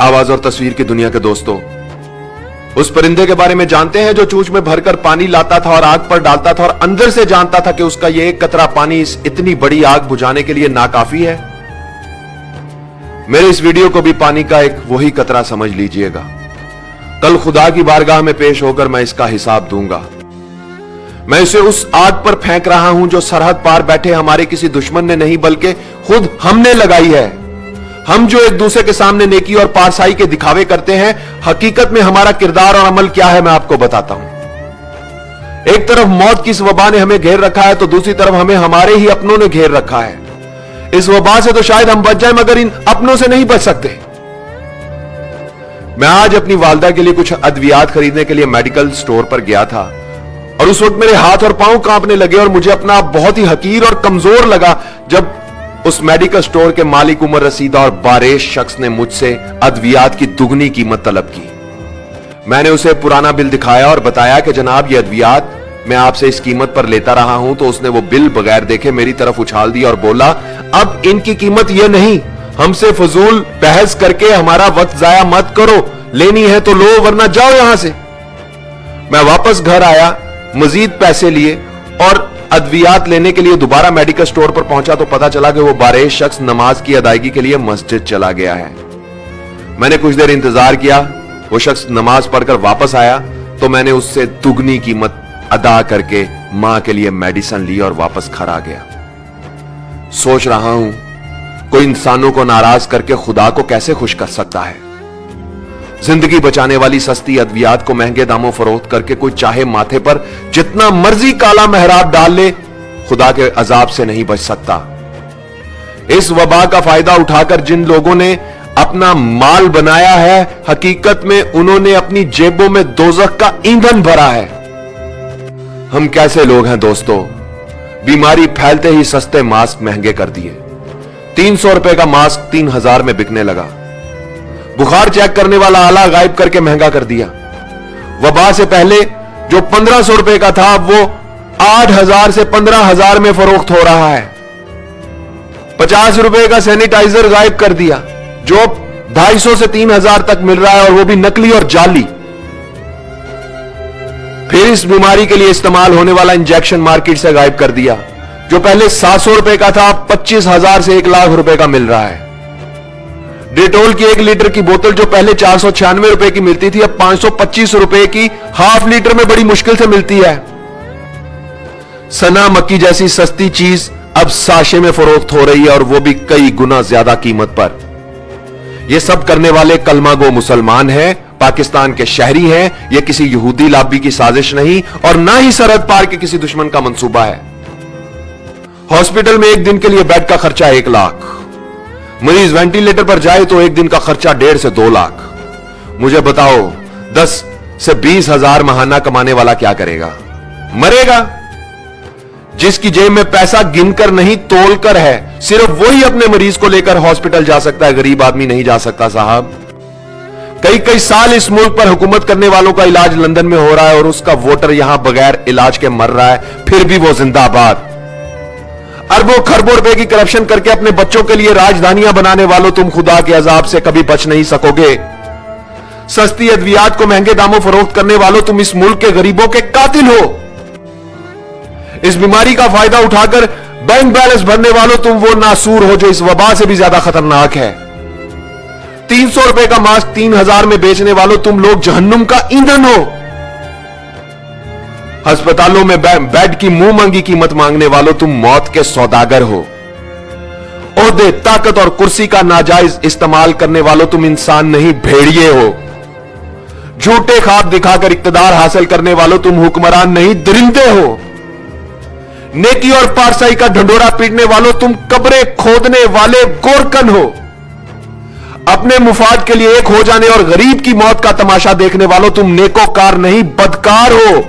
आवाज और तस्वीर की दुनिया के दोस्तों, उस परिंदे के बारे में जानते हैं जो चूंच में भरकर पानी लाता था और आग पर डालता था और अंदर से जानता था कि उसका यह एक कतरा पानी इस इतनी बड़ी आग बुझाने के लिए नाकाफी है। मेरे इस वीडियो को भी पानी का एक वही कतरा समझ लीजिएगा। कल खुदा की बारगाह में पेश होकर मैं इसका हिसाब दूंगा। मैं इसे उस आग पर फेंक रहा हूं जो सरहद पार बैठे हमारे किसी दुश्मन ने नहीं बल्कि खुद हमने लगाई है। हम जो एक दूसरे के सामने नेकी और पारसाई के दिखावे करते हैं, हकीकत में हमारा किरदार और अमल क्या है मैं आपको बताता हूं। एक तरफ मौत की इस वबा ने हमें घेर रखा है तो दूसरी तरफ हमें हमारे ही अपनों ने घेर रखा है। इस वबा से तो शायद हम बच जाएं मगर इन अपनों से नहीं बच सकते। मैं आज अपनी वालदा के लिए कुछ अद्वियात खरीदने के लिए मेडिकल स्टोर पर गया था और उस वक्त मेरे हाथ और पांव कांपने लगे और मुझे अपना आप बहुत ही हकीर और कमजोर लगा जब उस मेडिकल स्टोर के मालिक उमर रसीदा और बारेश शख्स ने मुझसे अद्वियात की दुगनी कीमत तलब की। मैंने उसे पुराना बिल दिखाया और बताया कि जनाब ये अद्वियात मैं आपसे इस कीमत पर लेता रहा हूं। तो उसने वो बिल बगैर देखे मेरी तरफ उछाल दिया और बोला, अब इनकी कीमत ये नहीं, हमसे फजूल बहस करके हमारा वक्त जाया मत करो, लेनी है तो लो वरना जाओ यहां से। मैं वापस घर आया, मजीद पैसे लिए और अद्वियात लेने के लिए दोबारा मेडिकल स्टोर पर पहुंचा तो पता चला कि वो बारेश शख्स नमाज की अदायगी के लिए मस्जिद चला गया है। मैंने कुछ देर इंतजार किया, वो शख्स नमाज पढ़कर वापस आया तो मैंने उससे दुगनी कीमत अदा करके मां के लिए मेडिसिन ली और वापस घर आ गया। सोच रहा हूं कोई इंसानों को नाराज करके खुदा को कैसे खुश कर सकता है। जिंदगी बचाने वाली सस्ती अद्वियात को महंगे दामों फरोख्त करके कोई चाहे माथे पर जितना मर्जी काला मेहराब डाल ले, खुदा के अजाब से नहीं बच सकता। इस वबा का फायदा उठाकर जिन लोगों ने अपना माल बनाया है, हकीकत में उन्होंने अपनी जेबों में दोजख का ईंधन भरा है। हम कैसे लोग हैं दोस्तों, बीमारी फैलते ही सस्ते मास्क महंगे कर दिए। 300 रुपए का मास्क 3000 में बिकने लगा। बुखार चेक करने वाला आला गायब करके महंगा कर दिया। वबा से पहले जो 1500 रुपए का था वो 8000 से 15000 में फरोख्त हो रहा है। 50 रुपए का सैनिटाइजर गायब कर दिया जो 250 से 3000 तक मिल रहा है और वो भी नकली और जाली। फिर इस बीमारी के लिए इस्तेमाल होने वाला इंजेक्शन मार्केट से गायब कर दिया जो पहले 700 रुपए का था, 25,000 से 1 लाख रुपए का मिल रहा है। डेटोल की 1 लीटर की बोतल जो पहले 496 रुपए की मिलती थी अब 525 रुपए की हाफ लीटर में बड़ी मुश्किल से मिलती है। सना मक्की जैसी सस्ती चीज अब साशे में फरोख्त हो रही है और वो भी कई गुना ज्यादा कीमत पर। ये सब करने वाले कलमा गो मुसलमान हैं, पाकिस्तान के शहरी हैं। ये किसी यहूदी लाबी की साजिश नहीं और ना ही सरहद पार के किसी दुश्मन का मंसूबा है। हॉस्पिटल में एक दिन के लिए बेड का खर्चा 1 लाख, मरीज वेंटिलेटर पर जाए तो एक दिन का खर्चा 1.5 से 2 लाख। मुझे बताओ 10 से 20 हजार महाना कमाने वाला क्या करेगा? मरेगा। जिसकी जेब में पैसा गिनकर नहीं तोलकर है, सिर्फ वही अपने मरीज को लेकर हॉस्पिटल जा सकता है, गरीब आदमी नहीं जा सकता साहब। कई साल इस मुल्क पर हुकूमत करने वालों का इलाज लंदन में हो रहा है और उसका वोटर यहां बगैर इलाज के मर रहा है, फिर भी वो जिंदाबाद। अरबों खरबों रुपए की करप्शन करके अपने बच्चों के लिए राजधानियां बनाने वालों, तुम खुदा के अजाब से कभी बच नहीं सकोगे। सस्ती अद्वियात को महंगे दामों फरोख्त करने वालों, तुम इस मुल्क के गरीबों के कातिल हो। इस बीमारी का फायदा उठाकर बैंक बैलेंस भरने वालों, तुम वो नासूर हो जो इस वबा से भी ज्यादा खतरनाक है। 300 रुपए का मास्क 3000 में बेचने वालों, तुम लोग जहन्नुम का ईंधन हो। अस्पतालों में बेड की मुंह मांगी कीमत मांगने वालों, तुम मौत के सौदागर हो। ओहदे, ताकत और कुर्सी का नाजायज इस्तेमाल करने वालों, तुम इंसान नहीं भेड़िए हो। झूठे ख्वाब दिखाकर इक्तदार हासिल करने वालों, तुम हुक्मरान नहीं दरिंदे हो। नेकी और पारसाई का ढंडोरा पीटने वालों, तुम कब्रें खोदने वाले गोरकन हो। अपने मुफाद के लिए एक हो जाने और गरीब की मौत का तमाशा देखने वालों, तुम नेकोकार नहीं बदकार हो।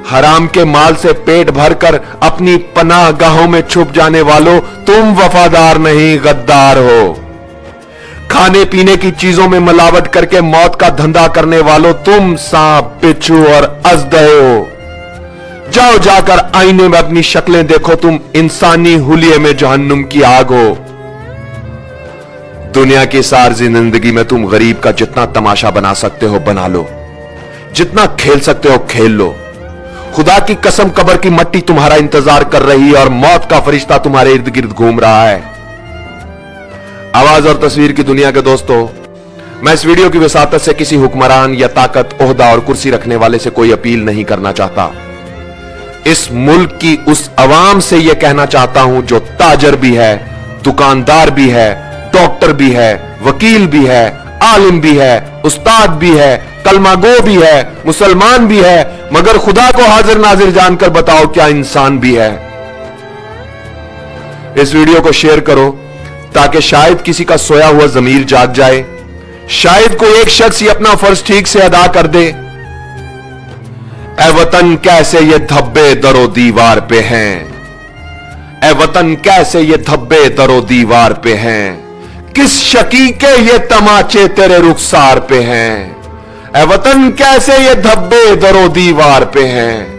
हराम के माल से पेट भरकर अपनी पनाह गाहों में छुप जाने वालों, तुम वफादार नहीं गद्दार हो। खाने पीने की चीजों में मिलावट करके मौत का धंधा करने वालों, तुम सांप, बिच्छू और अजदे हो। जाओ जाकर आईने में अपनी शक्लें देखो, तुम इंसानी हुलिये में जहन्नुम की आग हो। दुनिया की सारी जिंदगी में तुम गरीब का जितना तमाशा बना सकते हो बना लो, जितना खेल सकते हो खेल लो। खुदा की कसम कब्र की मट्टी तुम्हारा इंतजार कर रही है और मौत का फरिश्ता तुम्हारे इर्द गिर्द घूम रहा है। आवाज और तस्वीर की दुनिया के दोस्तों, मैं इस वीडियो की वसातत से किसी हुक्मरान या ताकत, ओहदा और कुर्सी रखने वाले से कोई अपील नहीं करना चाहता। इस मुल्क की उस अवाम से यह कहना चाहता हूं जो ताजर भी है, दुकानदार भी है, डॉक्टर भी है, वकील भी है, आलिम भी है, उस्ताद भी है, कलमागो भी है, मुसलमान भी है, मगर खुदा को हाजिर नाजिर जानकर बताओ क्या इंसान भी है। इस वीडियो को शेयर करो ताकि शायद किसी का सोया हुआ जमीर जाग जाए, शायद कोई एक शख्स ही अपना फर्ज ठीक से अदा कर दे। ए वतन कैसे ये धब्बे दरो दीवार पे हैं, ए वतन कैसे ये धब्बे दरो दीवार पे हैं, किस शकी के ये तमाचे तेरे रुखसार पे हैं, ए वतन कैसे ये धब्बे दरो दीवार पे हैं।